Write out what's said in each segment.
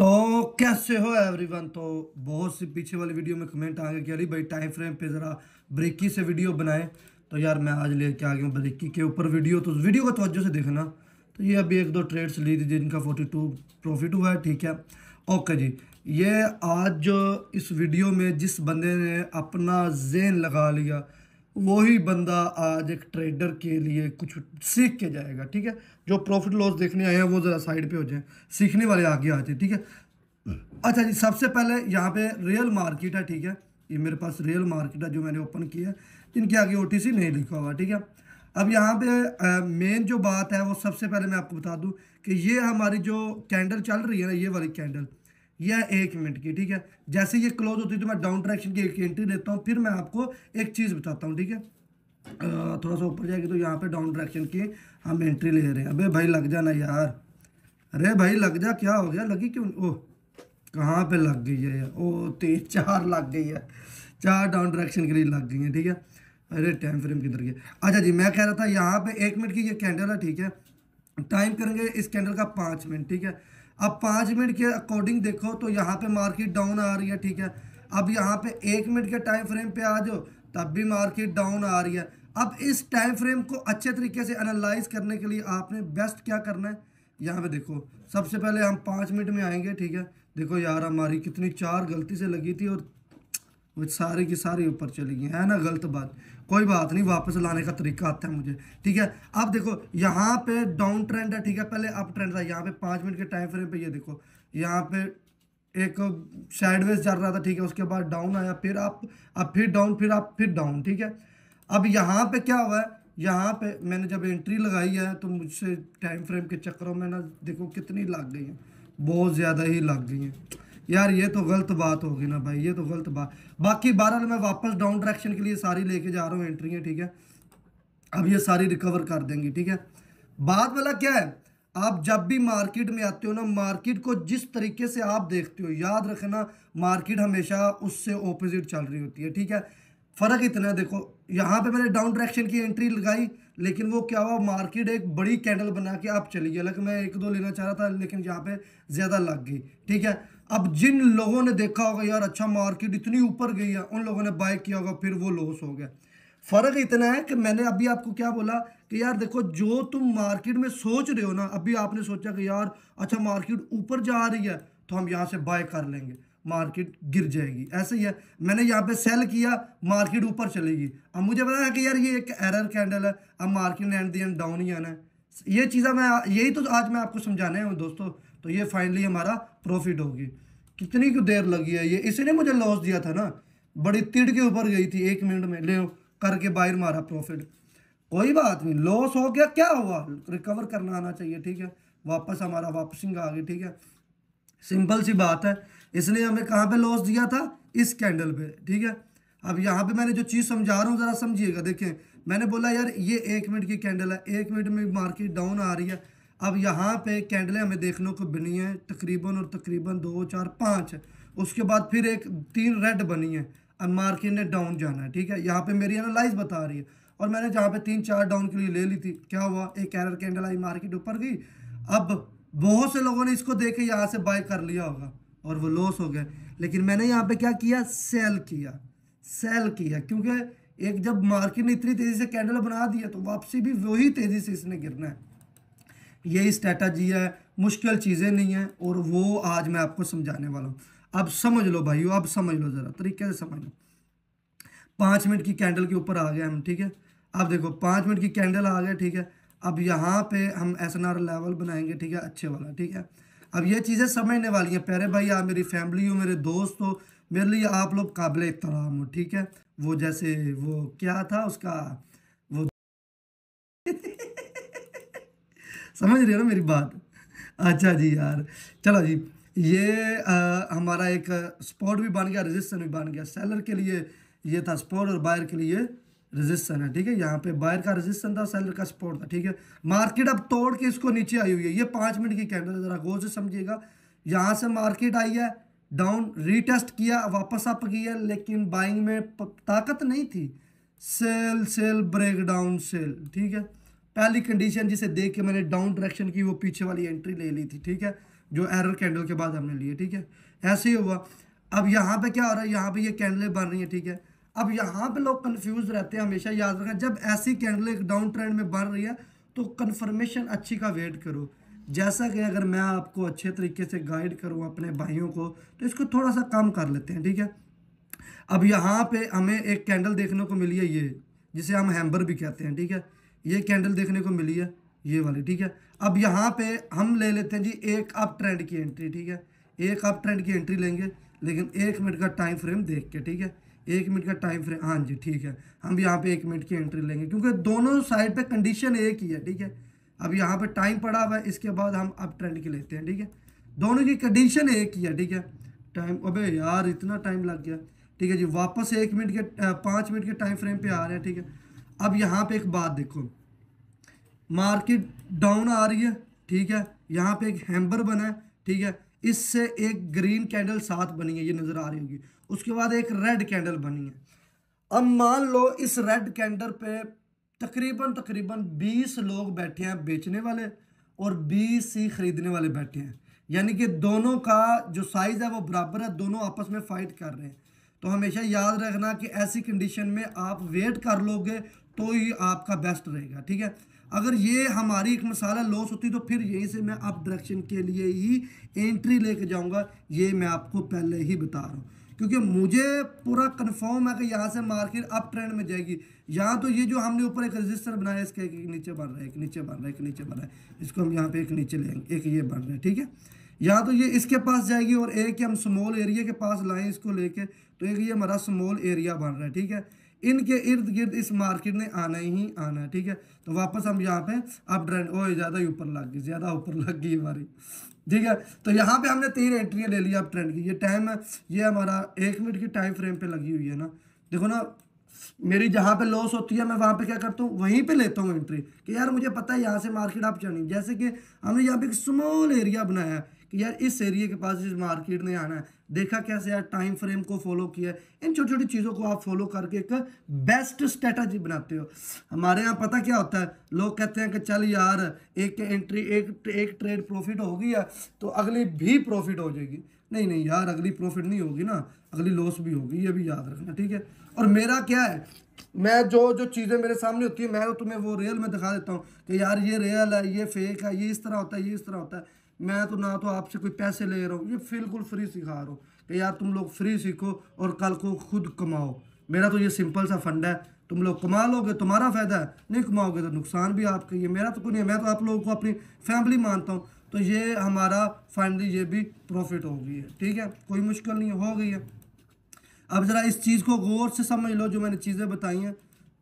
तो कैसे हो एवरीवन। तो बहुत सी पीछे वाली वीडियो में कमेंट आ गया कि अली भाई टाइम फ्रेम पे ज़रा ब्रेकी से वीडियो बनाए। तो यार मैं आज लेके आ गया हूँ ब्रेकी के ऊपर वीडियो। तो वीडियो को तवज्जो से देखना। तो ये अभी एक दो ट्रेड्स ली थी जिनका 42 प्रॉफिट हुआ है, ठीक है। ओके जी, ये आज जो इस वीडियो में जिस बंदे ने अपना ज़हन लगा लिया वही बंदा आज एक ट्रेडर के लिए कुछ सीख के जाएगा, ठीक है। जो प्रॉफिट लॉस देखने आए हैं वो ज़रा साइड पे हो जाए, सीखने वाले आगे आ जाए, ठीक है। अच्छा जी, सबसे पहले यहाँ पे रियल मार्केट है, ठीक है। ये मेरे पास रियल मार्केट है जो मैंने ओपन किया है, जिनके आगे ओटीसी नहीं लिखा हुआ, ठीक है। अब यहाँ पे मेन जो बात है वो सबसे पहले मैं आपको बता दूं कि ये हमारी जो कैंडल चल रही है ना, ये वाली कैंडल, ये है 1 मिनट की, ठीक है। जैसे ये क्लोज होती है तो मैं डाउन डायरेक्शन की एक एंट्री लेता हूँ, फिर मैं आपको एक चीज़ बताता हूँ, ठीक है। थोड़ा सा ऊपर जाएगी तो यहाँ पे डाउन डायरेक्शन की हम एंट्री ले रहे हैं। अबे भाई लग जाना यार, अरे भाई लग जा, क्या हो गया, लगी क्यों? ओह कहाँ पे लग गई है यार? ओ तेज 4 लग गई है, 4 डाउन डायरेक्शन के लिए लग गई है, ठीक है। अरे टाइम फ्रेम किधर गया? अच्छा जी, मैं कह रहा था यहाँ पे 1 मिनट की ये कैंडल है, ठीक है। टाइम करेंगे इस कैंडल का 5 मिनट, ठीक है। अब 5 मिनट के अकॉर्डिंग देखो तो यहाँ पे मार्केट डाउन आ रही है, ठीक है। अब यहाँ पे 1 मिनट के टाइम फ्रेम पे आ जाओ तब भी मार्केट डाउन आ रही है। अब इस टाइम फ्रेम को अच्छे तरीके से एनालाइज करने के लिए आपने बेस्ट क्या करना है, यहाँ पे देखो। सबसे पहले हम 5 मिनट में आएंगे, ठीक है। देखो यार हमारी कितनी 4 गलती से लगी थी और वो सारी की सारी ऊपर चली गई है ना, गलत बात। कोई बात नहीं, वापस लाने का तरीका आता है मुझे, ठीक है। अब देखो यहाँ पे डाउन ट्रेंड है, ठीक है। पहले अप ट्रेंड था, यहाँ पे 5 मिनट के टाइम फ्रेम पे ये देखो यहाँ पे एक साइडवेज चल रहा था, ठीक है। उसके बाद डाउन आया, फिर अप, अब फिर डाउन, फिर अप, फिर डाउन, ठीक है। अब यहाँ पे क्या हुआ है, यहाँ पे मैंने जब एंट्री लगाई है तो मुझसे टाइम फ्रेम के चक्करों में ना देखो कितनी लग गई है, बहुत ज़्यादा ही लग गई हैं यार। ये तो गलत बात होगी ना भाई, ये तो गलत बात। बाकी बहरहाल मैं वापस डाउन डायरेक्शन के लिए सारी लेके जा रहा हूँ एंट्री है, ठीक है। अब ये सारी रिकवर कर देंगी, ठीक है। बात वाला क्या है, आप जब भी मार्केट में आते हो ना, मार्केट को जिस तरीके से आप देखते हो याद रखना, मार्केट हमेशा उससे ऑपोजिट चल रही होती है, ठीक है। फर्क इतना है, देखो यहाँ पे मैंने डाउन डायरेक्शन की एंट्री लगाई, लेकिन वो क्या हुआ, मार्केट एक बड़ी कैंडल बना के आप चली गई। लेकिन मैं एक दो लेना चाह रहा था लेकिन यहाँ पे ज़्यादा लग गई, ठीक है। अब जिन लोगों ने देखा होगा यार अच्छा मार्केट इतनी ऊपर गई है, उन लोगों ने बाय किया होगा, फिर वो लॉस हो गया। फर्क इतना है कि मैंने अभी आपको क्या बोला कि यार देखो जो तुम मार्केट में सोच रहे हो ना, अभी आपने सोचा कि यार अच्छा मार्केट ऊपर जा रही है तो हम यहाँ से बाय कर लेंगे, मार्केट गिर जाएगी, ऐसे ही है। मैंने यहाँ पे सेल किया, मार्केट ऊपर चलेगी। अब मुझे पता है कि यार ये एक एरर कैंडल है, अब मार्केट ने एंड द एंड डाउन ही आना है। ये चीज़ें मैं यही तो आज मैं आपको समझाने हूँ दोस्तों। तो ये फाइनली हमारा प्रॉफिट होगी। कितनी क्यों देर लगी है, ये इसी ने मुझे लॉस दिया था ना, बड़ी तिड़ के ऊपर गई थी, 1 मिनट में ले करके बाहर मारा प्रॉफिट। कोई बात नहीं, लॉस हो गया, क्या हुआ, रिकवर करना आना चाहिए, ठीक है। वापस हमारा वापसिंग आ गई, ठीक है। सिंपल सी बात है। इसने हमें कहाँ पे लॉस दिया था, इस कैंडल पे, ठीक है। अब यहाँ पे मैंने जो चीज़ समझा रहा हूँ ज़रा समझिएगा। देखें मैंने बोला यार ये 1 मिनट की कैंडल है, 1 मिनट में मार्केट डाउन आ रही है। अब यहाँ पे कैंडलें हमें देखने को बनी है तकरीबन और तकरीबन 2 4 5, उसके बाद फिर एक 3 रेड बनी है। अब मार्केट ने डाउन जाना है, ठीक है। यहाँ पे मेरी एनालाइज बता रही है और मैंने जहाँ पे 3 4 डाउन के लिए ले ली थी, क्या हुआ, एक एरर कैंडल आई, मार्केट ऊपर गई। अब बहुत से लोगों ने इसको देखे यहाँ से बाय कर लिया होगा और वो लॉस हो गए, लेकिन मैंने यहाँ पे क्या किया, सेल किया, सेल किया। क्योंकि एक जब मार्केट ने इतनी तेजी से कैंडल बना दिया तो वापसी भी वही तेजी से इसने गिरना है। यही स्ट्रैटेजी है, मुश्किल चीज़ें नहीं है, और वो आज मैं आपको समझाने वाला हूँ। अब समझ लो भाइयों, अब समझ लो, ज़रा तरीके से समझ लो। 5 मिनट की कैंडल के ऊपर आ गए हम, ठीक है। अब देखो 5 मिनट की कैंडल आ गए, ठीक है। अब यहाँ पे हम SNR लेवल बनाएंगे, ठीक है, अच्छे वाला, ठीक है। अब ये चीज़ें समझने वाली हैं प्यारे भाई, आप मेरी फैमिली हो, मेरे दोस्त हो, मेरे लिए आप लोग काबिल एहतराम हो, ठीक है। वो जैसे वो क्या था उसका, वो समझ रहे हो ना मेरी बात? अच्छा जी यार, चलो जी, ये हमारा एक स्पॉट भी बन गया, रजिस्टर भी बन गया। सेलर के लिए ये था स्पॉट और बायर के लिए रजिस्टर है, ठीक है। यहाँ पे बायर का रजिस्टर था, सेलर का स्पॉट था, ठीक है। मार्केट अब तोड़ के इसको नीचे आई हुई है। ये 5 मिनट की कैंडल, जरा गौर से समझिएगा। यहाँ से मार्केट आई है, डाउन रीटेस्ट किया, वापस अप किया, लेकिन बाइंग में ताकत नहीं थी। Cell cell break down cell, ठीक है। पहली कंडीशन जिसे देख के मैंने डाउन डायरेक्शन की वो पीछे वाली एंट्री ले ली थी, ठीक है। जो एरर कैंडल के बाद हमने लिए, ठीक है। ऐसे ही हुआ। अब यहाँ पे क्या हो रहा है, यहाँ पे ये कैंडलें बन रही हैं, ठीक है। अब यहाँ पे लोग कंफ्यूज रहते हैं, हमेशा याद रखना जब ऐसी कैंडल एक डाउन ट्रेंड में बन रही है तो कंफर्मेशन अच्छी का वेट करो। जैसा कि अगर मैं आपको अच्छे तरीके से गाइड करूँ अपने भाइयों को, तो इसको थोड़ा सा कम कर लेते हैं, ठीक है। अब यहाँ पे हमें एक कैंडल देखने को मिली है, ये जिसे हम हैम्बर भी कहते हैं, ठीक है। ये कैंडल देखने को मिली है, ये वाली, ठीक है। अब यहाँ पे हम ले लेते हैं जी एक अप ट्रेंड की एंट्री, ठीक है। एक अप ट्रेंड की एंट्री लेंगे, लेकिन 1 मिनट का टाइम फ्रेम देख के, ठीक है। 1 मिनट का टाइम फ्रेम, हाँ जी ठीक है। हम यहाँ पे 1 मिनट की एंट्री लेंगे क्योंकि दोनों साइड पे कंडीशन एक ही है, ठीक है। अब यहाँ पे टाइम पड़ा हुआ है, इसके बाद हम अप ट्रेंड की लेते हैं, ठीक है। दोनों की कंडीशन एक ही है, ठीक है। टाइम, अबे यार इतना टाइम लग गया, ठीक है जी। वापस 1 मिनट के 5 मिनट के टाइम फ्रेम पे आ रहे हैं, ठीक है। अब यहाँ पे एक बात देखो, मार्केट डाउन आ रही है, ठीक है। यहाँ पे एक हैम्बर बना है, ठीक है। इससे एक ग्रीन कैंडल साथ बनी है, ये नजर आ रही होगी। उसके बाद एक रेड कैंडल बनी है। अब मान लो इस रेड कैंडल पे तकरीबन तकरीबन 20 लोग बैठे हैं बेचने वाले और 20 ही खरीदने वाले बैठे हैं, यानी कि दोनों का जो साइज है वो बराबर है, दोनों आपस में फाइट कर रहे हैं। तो हमेशा याद रखना कि ऐसी कंडीशन में आप वेट कर लोगे तो ही आपका बेस्ट रहेगा, ठीक है। अगर ये हमारी एक मसाला लॉस होती तो फिर यहीं से मैं अप डायरेक्शन के लिए ही एंट्री लेके जाऊंगा, ये मैं आपको पहले ही बता रहा हूँ, क्योंकि मुझे पूरा कंफर्म है कि यहाँ से मार्केट अप ट्रेंड में जाएगी। यहाँ तो ये जो हमने ऊपर एक रजिस्टर बनाया, इसका एक नीचे बन रहा है, एक नीचे बन रहा है, एक नीचे बन रहा है, इसको हम यहाँ पे एक नीचे लेंगे, एक ये बन रहा है, ठीक है। यहाँ तो ये इसके पास जाएगी और एक हम स्मॉल एरिया के पास लाएं इसको लेके, तो एक ये हमारा स्मॉल एरिया बन रहा है, ठीक है। इनके इर्द गिर्द इस मार्केट ने आना ही आना है, ठीक है। तो वापस हम यहाँ पे अप ट्रेंड, ओए ज़्यादा ही ऊपर लग गई, ज़्यादा ऊपर लग गई हमारी, ठीक है। तो यहाँ पे हमने 3 एंट्रियाँ ले ली अप ट्रेंड की। ये टाइम है, ये हमारा 1 मिनट की टाइम फ्रेम पे लगी हुई है ना, देखो ना। मेरी जहाँ पे लॉस होती है मैं वहाँ पे क्या करता हूँ, वहीं पे लेता हूँ एंट्री, कि यार मुझे पता है यहाँ से मार्केट अप चढ़नी। जैसे कि हमने यहाँ पे एक स्मॉल एरिया बनाया है कि यार इस एरिया के पास इस मार्केट ने आना है, देखा कैसे यार टाइम फ्रेम को फॉलो किया है। इन छोटी छोटी चीज़ों को आप फॉलो करके एक बेस्ट स्ट्रेटजी बनाते हो। हमारे यहाँ पता क्या होता है, लोग कहते हैं कि चल यार एक एंट्री एक ट्रेड प्रॉफिट हो गई है तो अगली भी प्रॉफिट हो जाएगी। नहीं नहीं यार, अगली प्रॉफिट नहीं होगी ना, अगली लॉस भी होगी, ये भी याद रखना, ठीक है। और मेरा क्या है, मैं जो जो चीज़ें मेरे सामने होती है मैं तो तुम्हें वो रियल में दिखा देता हूँ कि यार ये रियल है, ये फेक है, ये इस तरह होता है, ये इस तरह होता है। मैं तो ना तो आपसे कोई पैसे ले रहा हूँ, ये बिल्कुल फ्री सिखा रहा हूँ कि यार तुम लोग फ्री सीखो और कल को खुद कमाओ। मेरा तो ये सिंपल सा फंडा है, तुम लोग कमा लोगे तुम्हारा फायदा है, नहीं कमाओगे तो नुकसान भी आपका। ये मेरा तो कोई नहीं है, मैं तो आप लोगों को अपनी फैमिली मानता हूँ। तो ये हमारा फाइनली ये भी प्रॉफिट हो गई है, ठीक है, कोई मुश्किल नहीं हो गई है। अब ज़रा इस चीज़ को गौर से समझ लो, जो मैंने चीज़ें बताई हैं।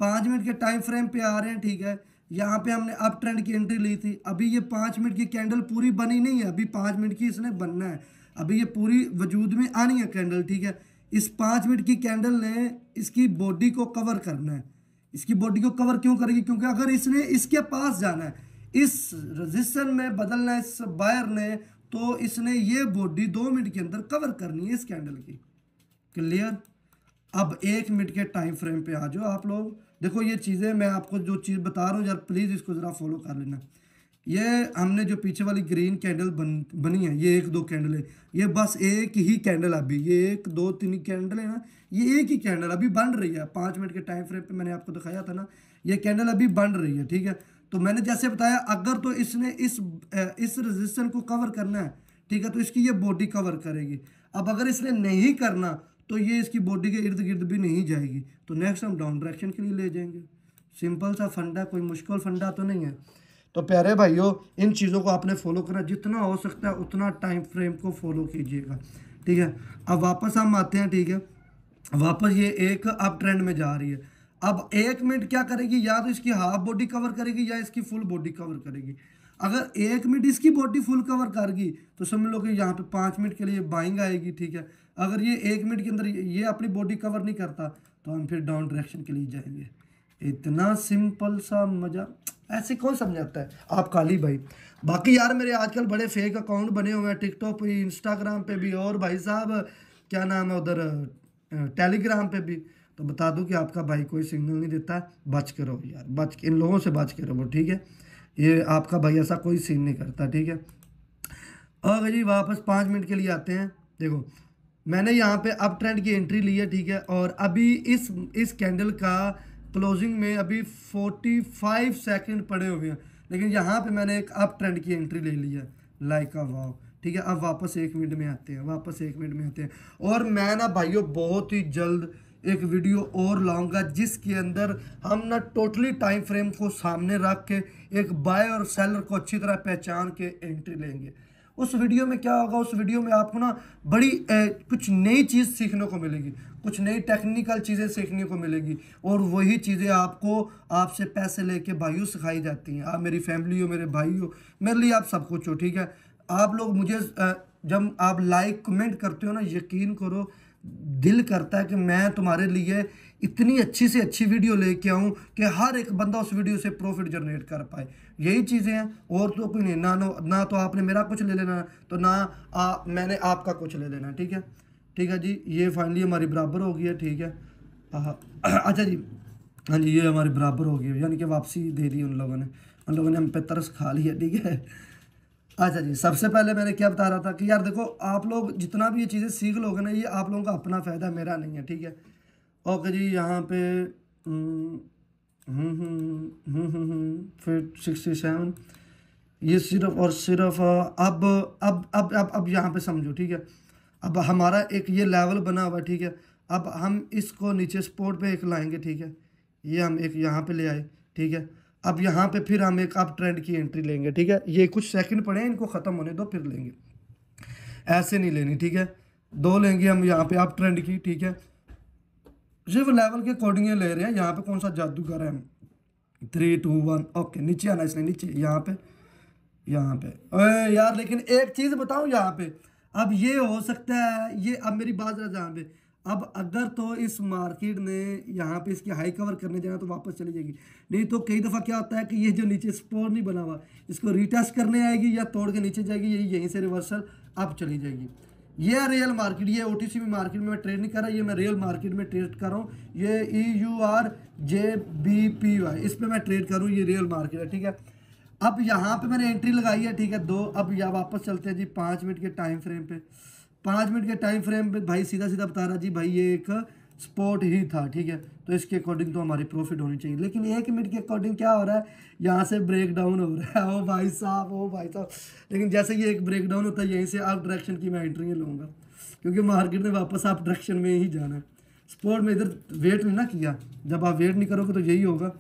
5 मिनट के टाइम फ्रेम पे आ रहे हैं, ठीक है। यहाँ पे हमने अप ट्रेंड की एंट्री ली थी, अभी ये 5 मिनट की कैंडल पूरी बनी नहीं है, अभी 5 मिनट की इसने बनना है, अभी ये पूरी वजूद में आनी है कैंडल, ठीक है। इस 5 मिनट की कैंडल ने इसकी बॉडी को कवर करना है। इसकी बॉडी को कवर क्यों करेगी, क्योंकि अगर इसने इसके पास जाना है, इस रजिस्टर में बदलना है इस बायर ने, तो इसने ये बॉडी 2 मिनट के अंदर कवर करनी है इस कैंडल की। क्लियर। अब 1 मिनट के टाइम फ्रेम पे आ जाओ आप लोग। देखो ये चीज़ें मैं आपको जो चीज़ बता रहा हूँ यार, प्लीज़ इसको ज़रा फॉलो कर लेना। ये हमने जो पीछे वाली ग्रीन कैंडल बनी है, ये 1-2 कैंडल है, ये बस एक ही कैंडल अभी, ये 1-2-3 कैंडल है ना, ये एक ही कैंडल अभी बन रही है। 5 मिनट के टाइम फ्रेम पे मैंने आपको दिखाया था ना, ये कैंडल अभी बन रही है, ठीक है। तो मैंने जैसे बताया, अगर तो इसने इस रेजिस्टेंस को कवर करना है, ठीक है, तो इसकी ये बॉडी कवर करेगी। अब अगर इसने नहीं करना तो ये इसकी बॉडी के इर्द गिर्द भी नहीं जाएगी, तो नेक्स्ट हम डाउन डायरेक्शन के लिए ले जाएंगे। सिंपल सा फंडा, कोई मुश्किल फंडा तो नहीं है। तो प्यारे भाइयों, इन चीज़ों को आपने फॉलो करना, जितना हो सकता है उतना टाइम फ्रेम को फॉलो कीजिएगा, ठीक है। अब वापस हम आते हैं, ठीक है। वापस ये एक अप ट्रेंड में जा रही है। अब 1 मिनट क्या करेगी, या तो इसकी हाफ बॉडी कवर करेगी या इसकी फुल बॉडी कवर करेगी। अगर 1 मिनट इसकी बॉडी फुल कवर करेगी तो समझ लो कि यहाँ पे 5 मिनट के लिए बाइंग आएगी, ठीक है। अगर ये 1 मिनट के अंदर ये अपनी बॉडी कवर नहीं करता तो हम फिर डाउन डायरेक्शन के लिए जाएंगे। इतना सिंपल सा मजा ऐसे कौन समझाता है, आप काली भाई। बाकी यार मेरे आजकल बड़े फेक अकाउंट बने हुए हैं, टिकटॉक पे, इंस्टाग्राम पे भी, और भाई साहब क्या नाम है उधर टेलीग्राम पे भी। तो बता दूं कि आपका भाई कोई सिग्नल नहीं देता, बच के रहो यार, इन लोगों से बच के रहो, ठीक है। ये आपका भाई ऐसा कोई सीन नहीं करता, ठीक है। और जी वापस 5 मिनट के लिए आते हैं। देखो मैंने यहाँ पे अप ट्रेंड की एंट्री ली है, ठीक है। और अभी इस कैंडल का क्लोजिंग में अभी 45 सेकंड पड़े हुए हैं, लेकिन यहाँ पे मैंने एक अप ट्रेंड की एंट्री ले ली है लाइक अ वाव, ठीक है। अब वापस 1 मिनट में आते हैं, वापस 1 मिनट में आते हैं। और मैं ना भाइयों बहुत ही जल्द एक वीडियो और लाऊंगा जिसके अंदर हम ना टोटली टाइम फ्रेम को सामने रख के एक बाय और सेलर को अच्छी तरह पहचान के एंट्री लेंगे। उस वीडियो में क्या होगा, उस वीडियो में आपको ना बड़ी कुछ नई चीज़ सीखने को मिलेगी, कुछ नई टेक्निकल चीज़ें सीखने को मिलेगी। और वही चीज़ें आपको आपसे पैसे लेके भाइयों सिखाई जाती हैं। आप मेरी फैमिली हो, मेरे भाई हो, मेरे लिए आप सब कुछ हो, ठीक है। आप लोग मुझे जब आप लाइक कमेंट करते हो ना, यकीन करो दिल करता है कि मैं तुम्हारे लिए इतनी अच्छी से अच्छी वीडियो लेके आऊँ कि हर एक बंदा उस वीडियो से प्रॉफिट जनरेट कर पाए। यही चीज़ें हैं और तो कोई नहीं। ना तो आपने मेरा कुछ ले लेना, तो ना मैंने आपका कुछ ले लेना, ठीक है। ठीक है जी, ये फाइनली हमारी बराबर हो गई है, ठीक है। अच्छा जी, हाँ जी, ये हमारी बराबर हो गई है, यानी कि वापसी दे दी उन लोगों ने हम पे तरस खा लिया, ठीक है। अच्छा जी, सबसे पहले मैंने क्या बता रहा था कि यार देखो आप लोग जितना भी ये चीज़ें सीख लोगे ना, ये आप लोगों का अपना फ़ायदा, मेरा नहीं है, ठीक है। ओके जी, यहाँ पे फिर 67, ये सिर्फ और सिर्फ अब यहाँ पे समझो, ठीक है। अब हमारा एक ये लेवल बना हुआ है, ठीक है। अब हम इसको नीचे स्पोर्ट पे एक लाएंगे, ठीक है। ये हम एक यहाँ पे ले आए, ठीक है। अब यहाँ पे फिर हम एक अप ट्रेंड की एंट्री लेंगे, ठीक है। ये कुछ सेकंड पड़े हैं, इनको ख़त्म होने दो फिर लेंगे, ऐसे नहीं लेनी, ठीक है। 2 लेंगे हम यहाँ पे अप ट्रेंड की, ठीक है। सिर्फ लेवल के अकॉर्डिंग ले रहे हैं, यहाँ पे कौन सा जादू कर रहे हैं हम। 3 2 1 ओके, नीचे आना इसने, नीचे यहाँ पे यार। लेकिन एक चीज़ बताऊँ यहाँ पे, अब ये हो सकता है, ये अब मेरी बात रहा जहाँ पे, अब अगर तो इस मार्केट ने यहाँ पे इसकी हाई कवर करने जाना तो वापस चली जाएगी। नहीं तो कई दफ़ा क्या होता है कि ये जो नीचे स्पोर नहीं बना हुआ, इसको रिटेस्ट करने आएगी या तोड़ के नीचे जाएगी, यहीं से रिवर्सल अब चली जाएगी। ये रियल मार्केट, ये OTC में मार्केट में मैं ट्रेड नहीं कर रहा, ये मैं रियल मार्केट में ट्रेड कर रहा हूँ। ये EURJBPY इस पर मैं ट्रेड करूँ, ये रियल मार्केट है, ठीक है। अब यहाँ पे मैंने एंट्री लगाई है, ठीक है 2। अब यहाँ वापस चलते हैं जी 5 मिनट के टाइम फ्रेम पे। 5 मिनट के टाइम फ्रेम पे भाई सीधा सीधा बता रहा जी भाई, ये एक स्पॉट ही था, ठीक है। तो इसके अकॉर्डिंग तो हमारी प्रॉफिट होनी चाहिए, लेकिन 1 मिनट के अकॉर्डिंग क्या हो रहा है, यहाँ से ब्रेक डाउन हो रहा है। ओ भाई साहब, ओ भाई साहब। लेकिन जैसे ये एक ब्रेक डाउन होता है, यहीं से अप डायरेक्शन की मैं एंट्री लूँगा, क्योंकि मार्केट ने वापस अप डायरेक्शन में ही जाना है। स्पॉट में इधर वेट नहीं ना किया, जब आप वेट नहीं करोगे तो यही होगा।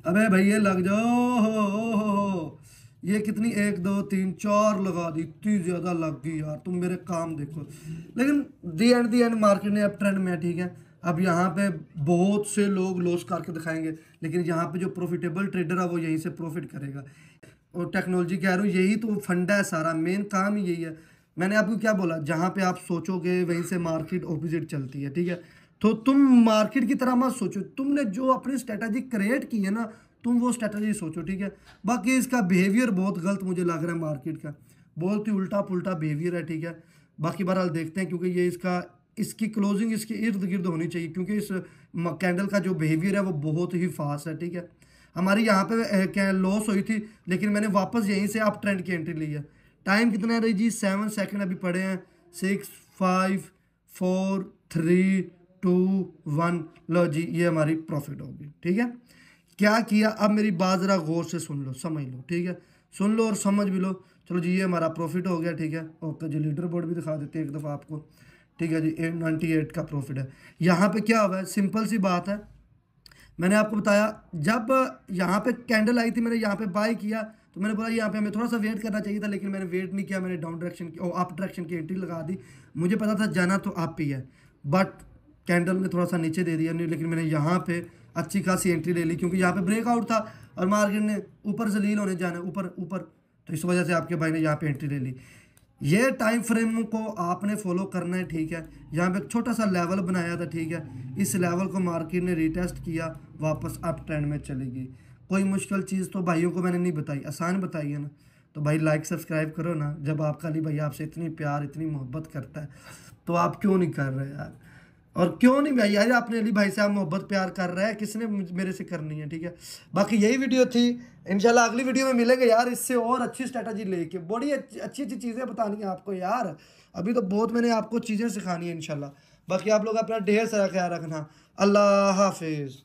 अबे भैया लग जाओ, हो ये कितनी 1 2 3 4 लगा दी, इतनी ज़्यादा लग गई यार, तुम मेरे काम देखो। लेकिन दी एंड मार्केट ने अब ट्रेंड में, ठीक है। अब यहाँ पे बहुत से लोग लॉस करके दिखाएंगे, लेकिन यहाँ पे जो प्रॉफिटेबल ट्रेडर है वो यहीं से प्रॉफिट करेगा। और टेक्नोलॉजी कह रहा हूँ, यही तो फंडा है सारा, मेन काम ही यही है। मैंने आपको क्या बोला, जहाँ पे आप सोचोगे वहीं से मार्केट ऑपोजिट चलती है, ठीक है। तो तुम मार्केट की तरह मत सोचो, तुमने जो अपनी स्ट्रेटजी क्रिएट की है ना, तुम वो स्ट्रेटजी सोचो, ठीक है। बाकी इसका बिहेवियर बहुत गलत मुझे लग रहा है मार्केट का, बहुत ही उल्टा पुल्टा बिहेवियर है, ठीक है। बाकी बहरहाल देखते हैं, क्योंकि ये इसकी क्लोजिंग इसके इर्द गिर्द होनी चाहिए, क्योंकि इस कैंडल का जो बिहेवियर है वो बहुत ही फास्ट है, ठीक है। हमारी यहाँ पे क्या लॉस हुई थी, लेकिन मैंने वापस यहीं से अप ट्रेंड की एंट्री ली है। टाइम कितना है जी, 7 सेकंड अभी पड़े हैं। 6 5 4 3 2 1 लो जी, ये हमारी प्रॉफिट होगी, ठीक है। क्या किया, अब मेरी बात ज़रा गौर से सुन लो, समझ लो, ठीक है। सुन लो और समझ भी लो। चलो जी, ये हमारा प्रॉफिट हो गया, ठीक है। ओके जी, लीडर बोर्ड भी दिखा देते हैं एक दफ़ा आपको, ठीक है जी। 898 का प्रॉफिट है। यहाँ पे क्या हुआ है, सिंपल सी बात है, मैंने आपको बताया जब यहाँ पे कैंडल आई थी, मैंने यहाँ पे बाय किया, तो मैंने बोला यहाँ पे हमें थोड़ा सा वेट करना चाहिए था, लेकिन मैंने वेट नहीं किया, मैंने डाउन डायरेक्शन की और अप डायरेक्शन की एंट्री लगा दी। मुझे पता था जाना तो अप ही है, बट कैंडल ने थोड़ा सा नीचे दे दिया नहीं, लेकिन मैंने यहाँ पे अच्छी खासी एंट्री ले ली, क्योंकि यहाँ पे ब्रेकआउट था और मार्केट ने ऊपर जलील होने जाना, ऊपर, तो इस वजह से आपके भाई ने यहाँ पे एंट्री ले ली। ये टाइम फ्रेम को आपने फॉलो करना है, ठीक है। यहाँ पे एक छोटा सा लेवल बनाया था, ठीक है। इस लेवल को मार्केट ने रिटेस्ट किया, वापस अप ट्रेंड में चलेगी। कोई मुश्किल चीज़ तो भाइयों को मैंने नहीं बताई, आसान बताई है ना। तो भाई लाइक सब्सक्राइब करो ना, जब आपका अली भाई आपसे इतनी प्यार इतनी मोहब्बत करता है तो आप क्यों नहीं कर रहे यार। और क्यों नहीं भाई यार, अपने अली भाई से आप मोहब्बत प्यार कर रहा है, किसने मेरे से करनी है, ठीक है। बाकी यही वीडियो थी, इंशाल्लाह अगली वीडियो में मिलेंगे यार, इससे और अच्छी स्ट्रेटजी लेके, बड़ी अच्छी अच्छी चीज़ें बतानी है आपको यार। अभी तो बहुत मैंने आपको चीज़ें सिखानी है इंशाल्लाह। बाकी आप लोग अपना ढेर सारा ख्याल रखना। अल्लाह हाफिज़।